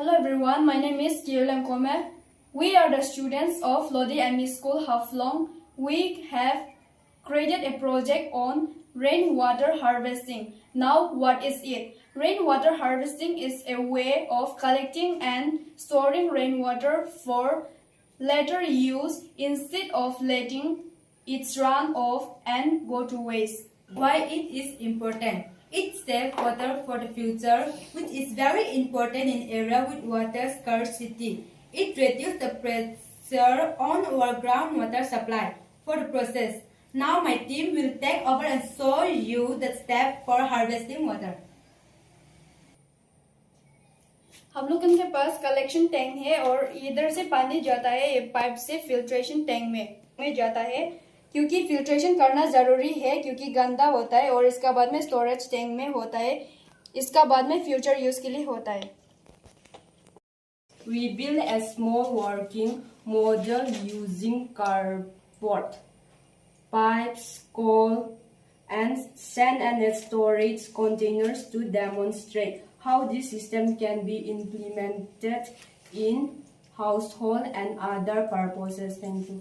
Hello everyone, my name is Kiyolam Kome. We are the students of loditeam School Haflong. We have created a project on rainwater harvesting. Now what is it? Rainwater harvesting is a way of collecting and storing rainwater for later use instead of letting it run off and go to waste. Why it is important? It saves water for the future, which is very important in area with water scarcity. It reduces the pressure on our groundwater supply for the process. Now my team will take over and show you the step for harvesting water. हम लोग के पास collection tank है और इधर से पानी जाता है ये पाइप से फिल्ट्रेशन टैंक में जाता है क्योंकि फिल्ट्रेशन करना जरूरी है क्योंकि गंदा होता है और इसका बाद में स्टोरेज टैंक में होता है इसका बाद में फ्यूचर यूज के लिए होता है We build a small working model using cardboard, pipes, coal, and sand and storage containers to demonstrate how this system can be implemented in household and other purposes. Thank you.